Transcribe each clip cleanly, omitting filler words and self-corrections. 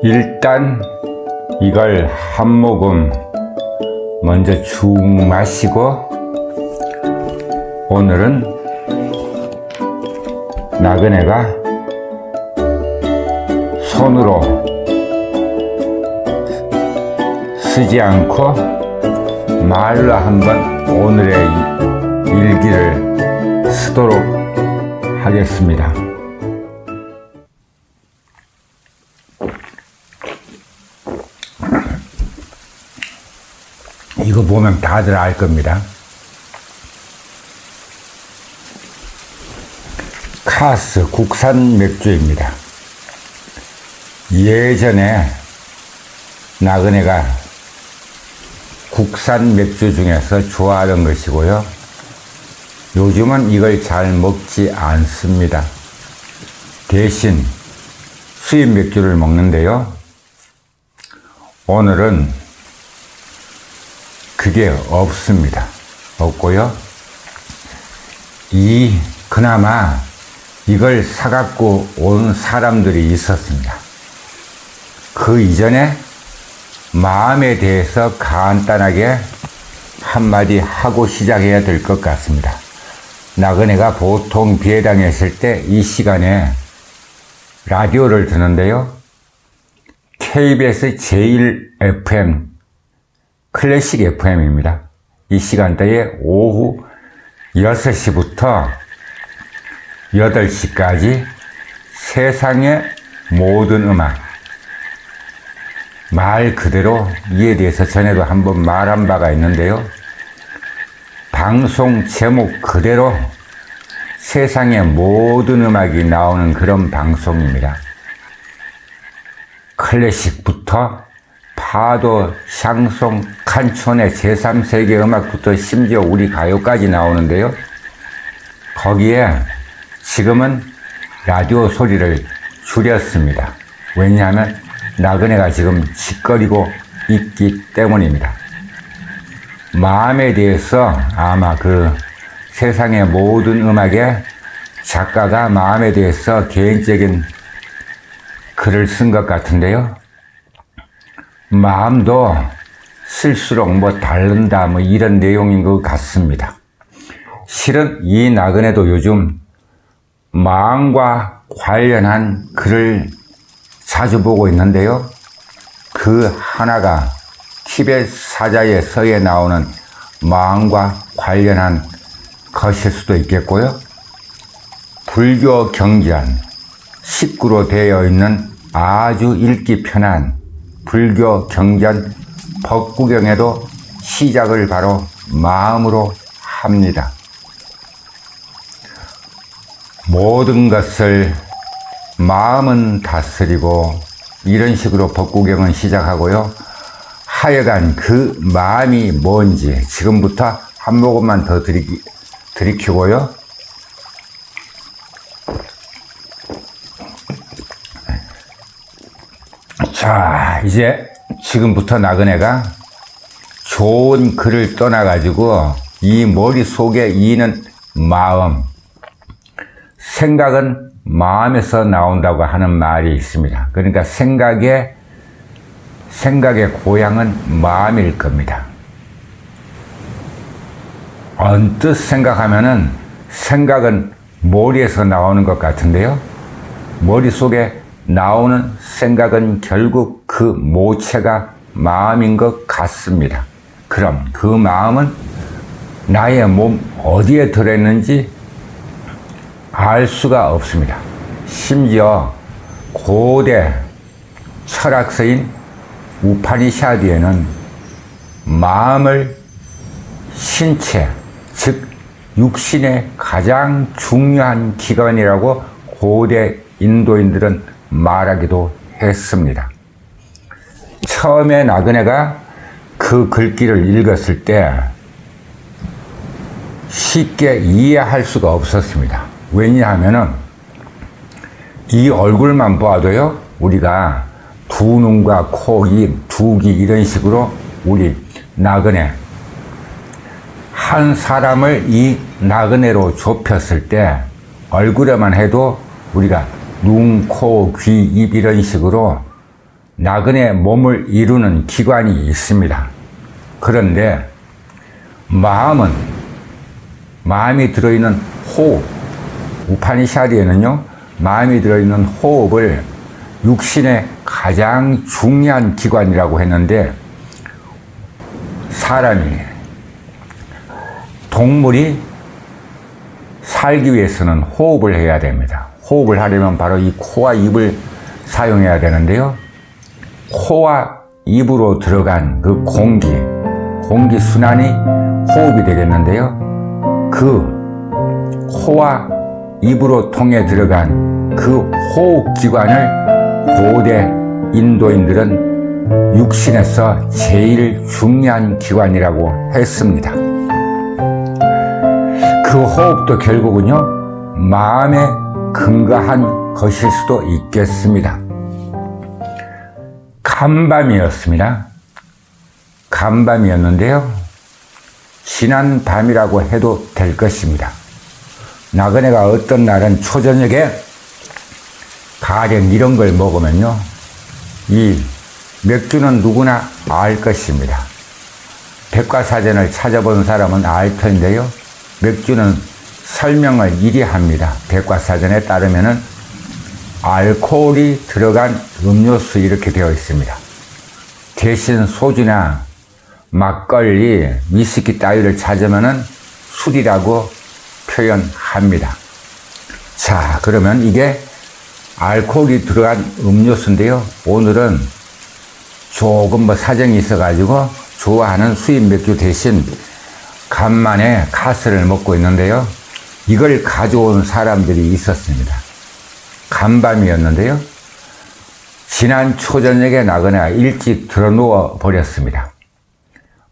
일단 이걸 한 모금 먼저 쭉 마시고, 오늘은 나그네가 손으로 쓰지 않고 말로 한번 오늘의 일기를 쓰도록 하겠습니다. 이거 보면 다들 알 겁니다. 카스 국산 맥주입니다. 예전에 나그네가 국산 맥주 중에서 좋아하던 것이고요. 요즘은 이걸 잘 먹지 않습니다. 대신 수입 맥주를 먹는데요. 오늘은 그게 없습니다. 없고요. 그나마 이걸 사갖고 온 사람들이 있었습니다. 그 이전에 마음에 대해서 간단하게 한마디 하고 시작해야 될 것 같습니다. 나그네가 보통 비회당에 있을 때 이 시간에 라디오를 듣는데요. KBS 제1FM 클래식 FM입니다. 이 시간대에 오후 6시부터 8시까지 세상의 모든 음악, 말 그대로 이에 대해서 전에도 한번 말한 바가 있는데요. 방송 제목 그대로 세상의 모든 음악이 나오는 그런 방송입니다. 클래식부터 파도, 샹송, 칸촌의 제3세계 음악부터 심지어 우리 가요까지 나오는데요. 거기에 지금은 라디오 소리를 줄였습니다. 왜냐하면 나그네가 지금 짓거리고 있기 때문입니다. 마음에 대해서 아마 그 세상의 모든 음악의 작가가 마음에 대해서 개인적인 글을 쓴 것 같은데요. 마음도 쓸수록 다른다 이런 내용인 것 같습니다. 실은 이 나그네도 요즘 마음과 관련한 글을 자주 보고 있는데요. 그 하나가 티벳 사자의 서에 나오는 마음과 관련한 것일 수도 있겠고요. 불교 경전 19로 되어 있는 아주 읽기 편한 불교 경전 법구경에도 시작을 바로 마음으로 합니다. 모든 것을 마음은 다스리고 이런 식으로 법구경은 시작하고요. 하여간 그 마음이 뭔지 지금부터 한 모금만 더 들이키고요. 자, 이제 지금부터 나그네가 좋은 글을 떠나가지고 이 머릿속에 이는 마음, 생각은 마음에서 나온다고 하는 말이 있습니다. 그러니까 생각의 고향은 마음일 겁니다. 언뜻 생각하면은 생각은 머리에서 나오는 것 같은데요. 머릿속에 나오는 생각은 결국 그 모체가 마음인 것 같습니다. 그럼 그 마음은 나의 몸 어디에 들어있는지 알 수가 없습니다. 심지어 고대 철학서인 우파니샤드에는 마음을 신체, 즉 육신의 가장 중요한 기관이라고 고대 인도인들은 말하기도 했습니다. 처음에 나그네가 그 글귀를 읽었을 때 쉽게 이해할 수가 없었습니다. 왜냐하면은 이 얼굴만 봐도요, 우리가 두 눈과 코, 입, 두 귀 이런 식으로 우리 나그네 한 사람을 이 나그네로 좁혔을 때 얼굴에만 해도 우리가 눈, 코, 귀, 입 이런 식으로 나그네 몸을 이루는 기관이 있습니다. 그런데 마음이 들어있는 호흡, 우파니샤드에는요, 마음이 들어있는 호흡을 육신의 가장 중요한 기관이라고 했는데, 동물이 살기 위해서는 호흡을 해야 됩니다. 호흡을 하려면 바로 이 코와 입을 사용해야 되는데요. 코와 입으로 들어간 그 공기 순환이 호흡이 되겠는데요. 그 코와 입으로 통해 들어간 그 호흡 기관을 고대 인도인들은 육신에서 제일 중요한 기관이라고 했습니다. 그 호흡도 결국은요, 마음에 근거한 것일 수도 있겠습니다. 간밤이었습니다. 간밤이었는데요, 지난 밤이라고 해도 될 것입니다. 나그네가 어떤 날은 초저녁에 가령 이런 걸 먹으면요, 이 맥주는 누구나 알 것입니다. 백과사전을 찾아본 사람은 알 텐데요, 맥주는 설명을 이리 합니다. 백과사전에 따르면은 알코올이 들어간 음료수 이렇게 되어 있습니다. 대신 소주나 막걸리, 위스키 따위를 찾으면은 술이라고 표현합니다. 자, 그러면 이게 알코올이 들어간 음료수인데요. 오늘은 조금 사정이 있어가지고 좋아하는 수입 맥주 대신 간만에 카스를 먹고 있는데요. 이걸 가져온 사람들이 있었습니다. 간밤이었는데요. 지난 초저녁에 나그네가 일찍 들어누워 버렸습니다.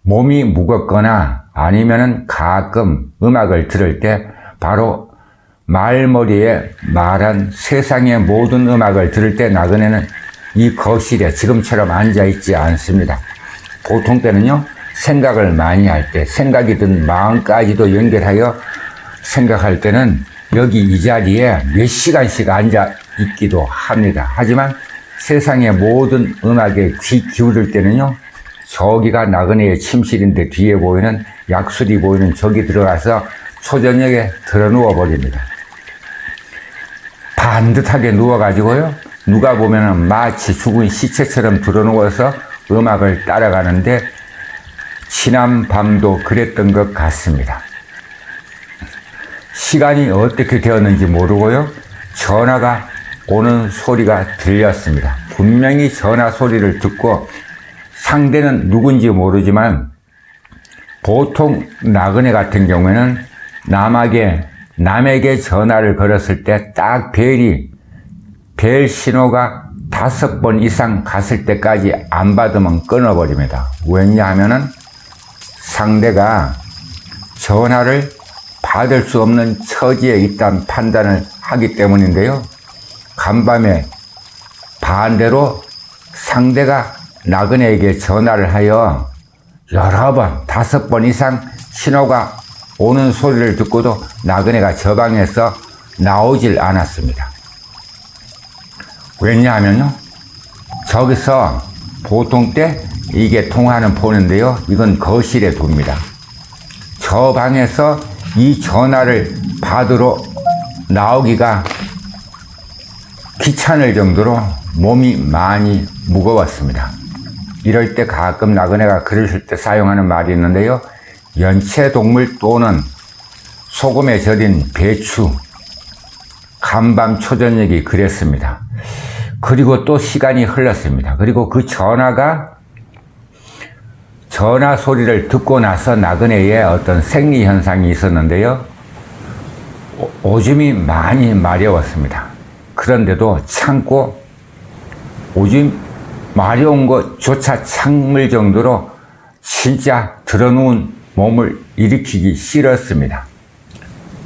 몸이 무겁거나 아니면은 가끔 음악을 들을 때 바로 말머리에 말한 세상의 모든 음악을 들을 때 나그네는 이 거실에 지금처럼 앉아 있지 않습니다. 보통 때는요, 생각을 많이 할 때, 생각이 든 마음까지도 연결하여 생각할 때는 여기 이 자리에 몇 시간씩 앉아 있기도 합니다. 하지만 세상의 모든 음악에 귀 기울일 때는요, 저기가 나그네의 침실인데 뒤에 보이는 약술이 보이는 저기 들어가서 초저녁에 들어누워 버립니다. 반듯하게 누워가지고요, 누가 보면은 마치 죽은 시체처럼 들어누워서 음악을 따라가는데 지난 밤도 그랬던 것 같습니다. 시간이 어떻게 되었는지 모르고요, 전화가 오는 소리가 들렸습니다. 분명히 전화 소리를 듣고 상대는 누군지 모르지만 보통 나그네 같은 경우에는 남에게 전화를 걸었을 때 딱 벨 신호가 5번 이상 갔을 때까지 안 받으면 끊어버립니다. 왜냐하면은 상대가 전화를 받을 수 없는 처지에 있다는 판단을 하기 때문인데요. 간밤에 반대로 상대가 나그네에게 전화를 하여 여러 번, 5번 이상 신호가 오는 소리를 듣고도 나그네가 저 방에서 나오질 않았습니다. 왜냐하면요, 저기서 보통 때 이게 통화하는 폰인데요, 이건 거실에 둡니다. 저 방에서 이 전화를 받으러 나오기가 귀찮을 정도로 몸이 많이 무거웠습니다. 이럴 때 가끔 나그네가 그러실 때 사용하는 말이 있는데요, 연체동물 또는 소금에 절인 배추, 간밤 초저녁이 그랬습니다. 그리고 또 시간이 흘렀습니다. 그리고 그 전화 소리를 듣고 나서 나그네에 어떤 생리 현상이 있었는데요, 오줌이 많이 마려웠습니다. 그런데도 참고 오줌 마려운 것조차 참을 정도로 진짜 들어누운 몸을 일으키기 싫었습니다.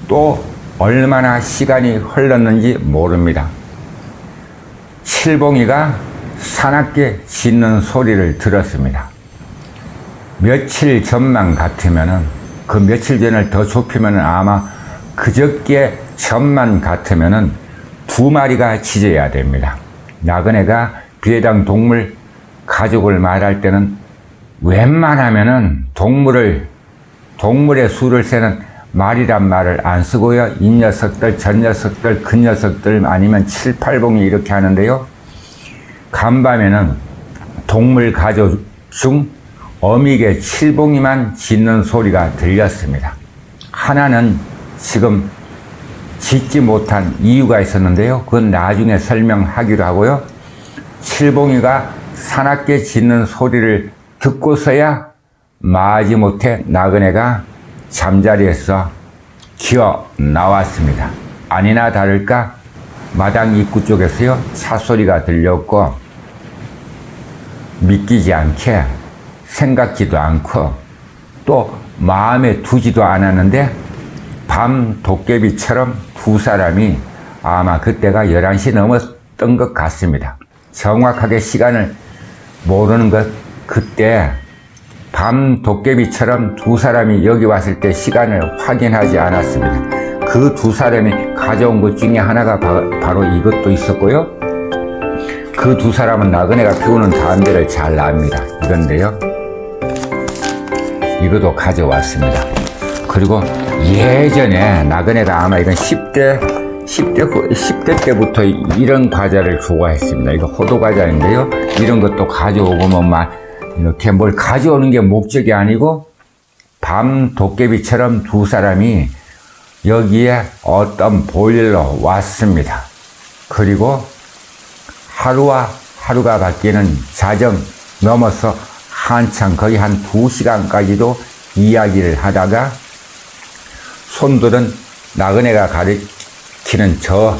또 얼마나 시간이 흘렀는지 모릅니다. 칠봉이가 사납게 짖는 소리를 들었습니다. 며칠 전만 같으면은, 그 며칠 전을 더 좁히면은 아마 그저께 전만 같으면은 2마리가 짖어야 됩니다. 나그네가 비해당 동물 가족을 말할 때는 웬만하면은 동물의 수를 세는 말이란 말을 안 쓰고요. 이 녀석들, 저 녀석들, 그 녀석들 아니면 7, 8봉이 이렇게 하는데요. 간밤에는 동물 가족 중 어미개 7봉이만 짖는 소리가 들렸습니다. 하나는 지금 짖지 못한 이유가 있었는데요. 그건 나중에 설명하기로 하고요. 7봉이가 사납게 짖는 소리를 듣고서야 마지못해 나그네가 잠자리에서 기어 나왔습니다. 아니나 다를까 마당 입구 쪽에서요 차소리가 들렸고 믿기지 않게 생각지도 않고 또 마음에 두지도 않았는데 밤 도깨비처럼 두 사람이 아마 그때가 11시 넘었던 것 같습니다. 정확하게 시간을 모르는 것 그때 밤 도깨비처럼 두 사람이 여기 왔을 때 시간을 확인하지 않았습니다. 그 두 사람이 가져온 것 중에 하나가 바로 이것도 있었고요. 그 두 사람은 나그네가 피우는 담배를 잘 납니다. 이건데요. 이것도 가져왔습니다. 그리고 예전에 나그네가 아마 이건 10대 때부터 이런 과자를 좋아했습니다. 이거 호두 과자인데요. 이런 것도 가져오고만 이렇게 뭘 가져오는 게 목적이 아니고 밤 도깨비처럼 두 사람이 여기에 어떤 볼일로 왔습니다. 그리고 하루와 하루가 바뀌는 자정 넘어서 한참 거의 한 2시간까지도 이야기를 하다가 손들은 나그네가 가리키는 저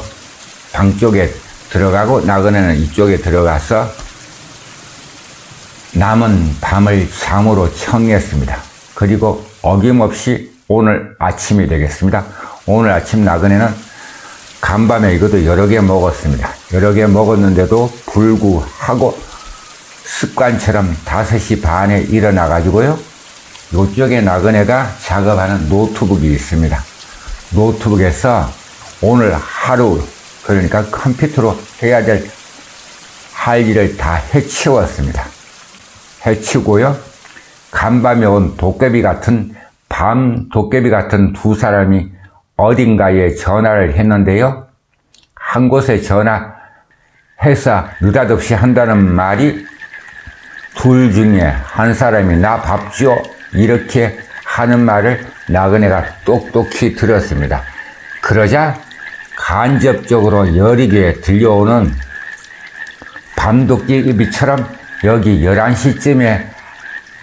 방 쪽에 들어가고 나그네는 이쪽에 들어가서 남은 밤을 잠으로 청했습니다. 그리고 어김없이 오늘 아침이 되겠습니다. 오늘 아침 나그네는 간밤에 이것도 여러 개 먹었습니다. 여러 개 먹었는데도 불구하고 습관처럼 5시 반에 일어나 가지고요. 이쪽에 나그네가 작업하는 노트북이 있습니다. 노트북에서 오늘 하루 그러니까 컴퓨터로 해야 될 할 일을 다 해치웠습니다. 해치고요. 간밤에 온 밤 도깨비 같은 두 사람이 어딘가에 전화를 했는데요. 한 곳에 전화해서 느닷없이 한다는 말이 둘 중에 한 사람이 나 밥 줘 이렇게 하는 말을 나그네가 똑똑히 들었습니다. 그러자 간접적으로 여리게 들려오는 밤도깨비처럼 여기 11시쯤에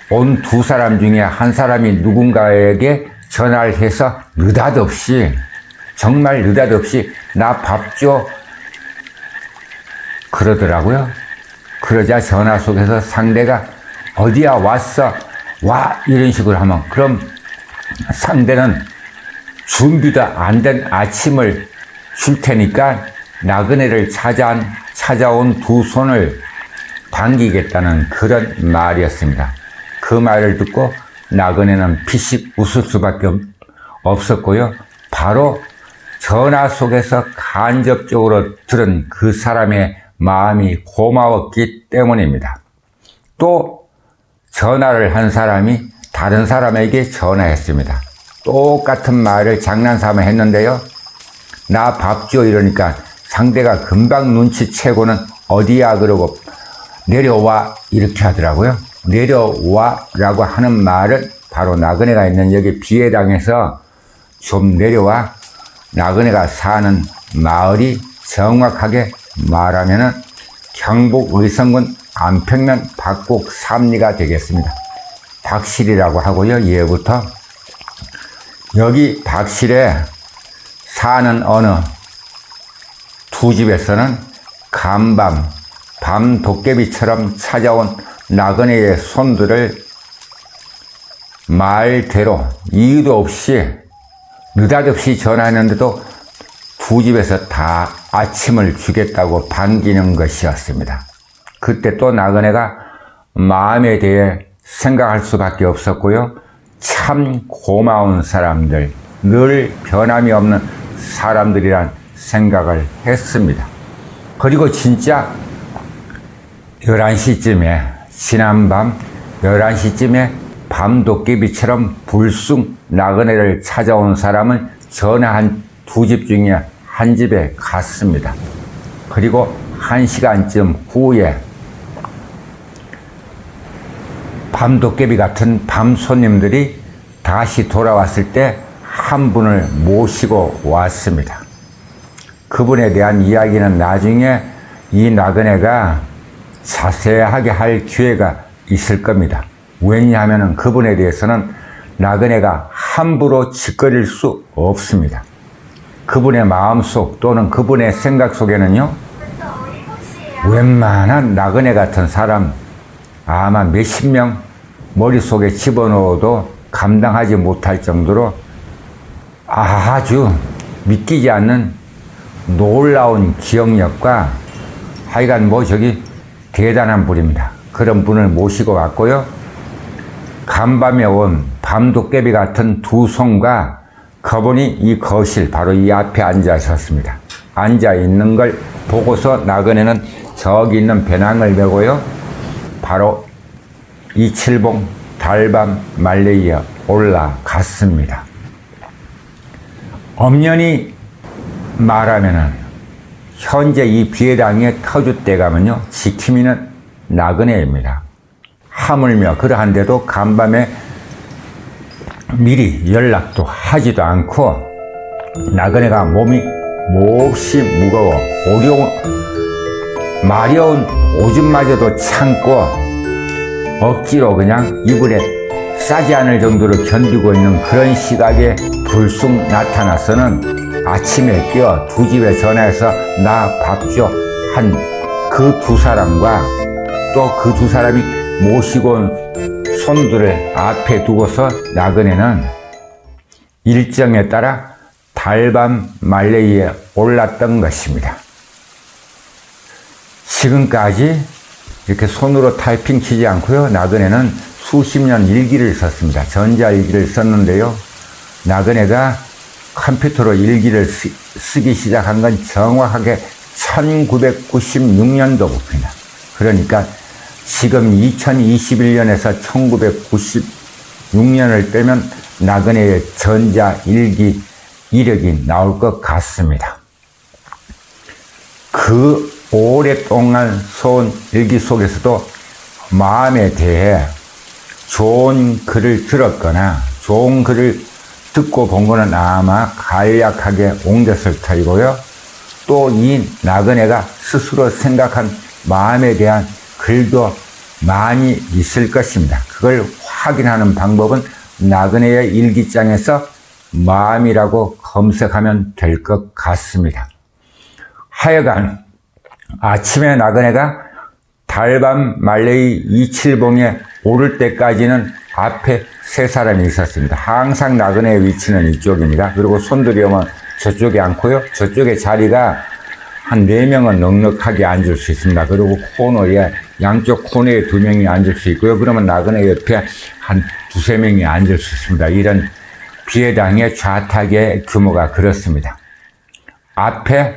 온 두 사람 중에 한 사람이 누군가에게 전화를 해서 정말 느닷없이 나 밥 줘 그러더라고요. 그러자 전화 속에서 상대가 어디야 왔어 와 이런 식으로 하면 그럼 상대는 준비도 안 된 아침을 줄 테니까 나그네를 찾아온 두 손을 반기겠다는 그런 말이었습니다. 그 말을 듣고 나그네는 피식 웃을 수밖에 없었고요. 바로 전화 속에서 간접적으로 들은 그 사람의 마음이 고마웠기 때문입니다. 또 전화를 한 사람이 다른 사람에게 전화했습니다. 똑같은 말을 장난삼아 했는데요. 나 밥 줘 이러니까 상대가 금방 눈치채고는 어디야 그러고 내려와 이렇게 하더라고요. 내려와 라고 하는 말은 바로 나그네가 있는 여기 비해당에서 좀 내려와 나그네가 사는 마을이 정확하게 말하면은 경북 의성군 안평면 박곡 삼리가 되겠습니다. 박실이라고 하고요. 예부터 여기 박실에 사는 어느 두 집에서는 밤 도깨비처럼 찾아온 나그네의 손들을 말대로 이유도 없이 느닷없이 전화했는데도 두 집에서 다 아침을 주겠다고 반기는 것이었습니다. 그때 또 나그네가 마음에 대해 생각할 수밖에 없었고요. 참 고마운 사람들, 늘 변함이 없는 사람들이란 생각을 했습니다. 그리고 진짜 11시쯤에, 지난밤 11시쯤에 밤도깨비처럼 불쑥 나그네를 찾아온 사람은 전에 한 두 집 중에 한 집에 갔습니다. 그리고 1시간쯤 후에 밤도깨비 같은 밤 손님들이 다시 돌아왔을 때 한 분을 모시고 왔습니다. 그분에 대한 이야기는 나중에 이 나그네가 자세하게 할 기회가 있을 겁니다. 왜냐하면 그분에 대해서는 나그네가 함부로 짓거릴 수 없습니다. 그분의 마음속 또는 그분의 생각 속에는요, 웬만한 나그네 같은 사람 아마 몇십 명 머릿속에 집어넣어도 감당하지 못할 정도로 아주 믿기지 않는 놀라운 기억력과 하여간 대단한 분입니다. 그런 분을 모시고 왔고요. 간밤에 온 밤도깨비 같은 두 손과 그분이 이 거실 바로 이 앞에 앉아 있었습니다. 앉아 있는 걸 보고서 나그네는 저기 있는 배낭을 메고요, 바로 이칠봉 달밤 말레이에 올라갔습니다. 엄연히 말하면은 현재 이 비해당의 터줏대감은요, 지킴이는 나그네입니다. 하물며 그러한데도 간밤에 미리 연락도 하지도 않고 나그네가 몸이 몹시 무거워 마려운 오줌마저도 참고 억지로 그냥 이불에 싸지 않을 정도로 견디고 있는 그런 시각에 불쑥 나타나서는 아침에 깨어 두 집에 전화해서 나 밥 줘 한 그 두 사람과 또 그 두 사람이 모시고 온 손들을 앞에 두고서 나그네는 일정에 따라 달밤 말레이에 올랐던 것입니다. 지금까지 이렇게 손으로 타이핑 치지 않고요, 나그네는 수십 년 일기를 썼습니다. 전자일기를 썼는데요, 나그네가 컴퓨터로 일기를 쓰기 시작한 건 정확하게 1996년도부터입니다. 그러니까 지금 2021년에서 1996년을 빼면 나그네의 전자일기 이력이 나올 것 같습니다. 그 오랫동안 써온 일기 속에서도 마음에 대해 좋은 글을 들었거나 좋은 글을 듣고 본 거는 아마 간략하게 옮겼을 터이고요. 또 이 나그네가 스스로 생각한 마음에 대한 글도 많이 있을 것입니다. 그걸 확인하는 방법은 나그네의 일기장에서 마음이라고 검색하면 될 것 같습니다. 하여간 아침에 나그네가 달밤 말레이 이칠봉에 오를 때까지는 앞에 세 사람이 있었습니다. 항상 나그네의 위치는 이쪽입니다. 그리고 손들이 오면 저쪽에 앉고요. 저쪽에 자리가 한 4명은 넉넉하게 앉을 수 있습니다. 그리고 코너에, 양쪽 코너에 2명이 앉을 수 있고요. 그러면 나그네 옆에 한 2~3명이 앉을 수 있습니다. 이런 비해당의 좌탁의 규모가 그렇습니다. 앞에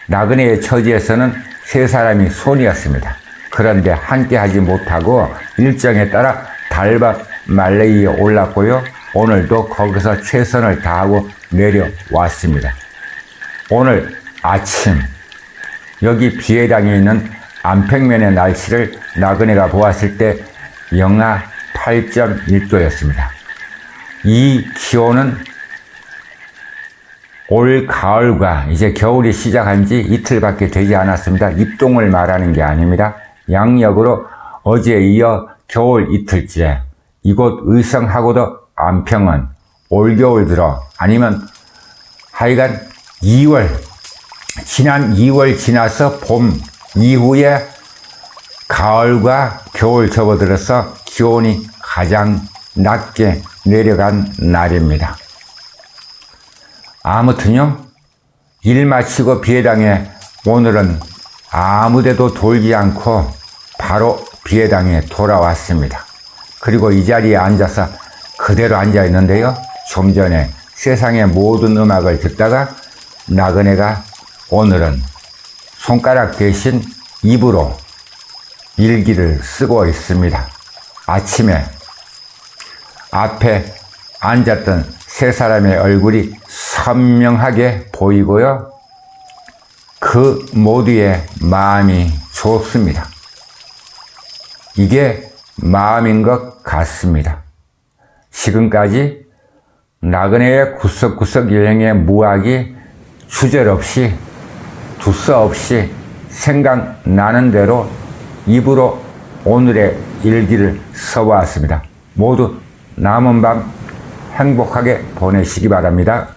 나그네의 처지에서는 세 사람이 손이었습니다. 그런데 함께 하지 못하고 일정에 따라 달밤 말레이에 올랐고요. 오늘도 거기서 최선을 다하고 내려왔습니다. 오늘 아침 여기 비해당에 있는 안평면의 날씨를 나그네가 보았을 때 영하 8.1도였습니다. 이 기온은 올 가을과 이제 겨울이 시작한 지 이틀밖에 되지 않았습니다. 입동을 말하는 게 아닙니다. 양력으로 어제에 이어 겨울 이틀째 이곳 의성하고도 안평은 올겨울 들어 아니면 하여간 2월 지난 2월 지나서 봄 이후에 가을과 겨울 접어들어서 기온이 가장 낮게 내려간 날입니다. 아무튼요, 일 마치고 비해당에 오늘은 아무데도 돌지 않고 바로 비해당에 돌아왔습니다. 그리고 이 자리에 앉아서 그대로 앉아 있는데요, 좀 전에 세상의 모든 음악을 듣다가 나그네가 오늘은 손가락 대신 입으로 일기를 쓰고 있습니다. 아침에 앞에 앉았던 세 사람의 얼굴이 선명하게 보이고요. 그 모두의 마음이 좋습니다. 이게 마음인 것 같습니다. 지금까지 나그네의 구석구석 여행의 무학이 주저없이 두서없이 생각나는 대로 입으로 오늘의 일기를 써보았습니다. 모두 남은 밤 행복하게 보내시기 바랍니다.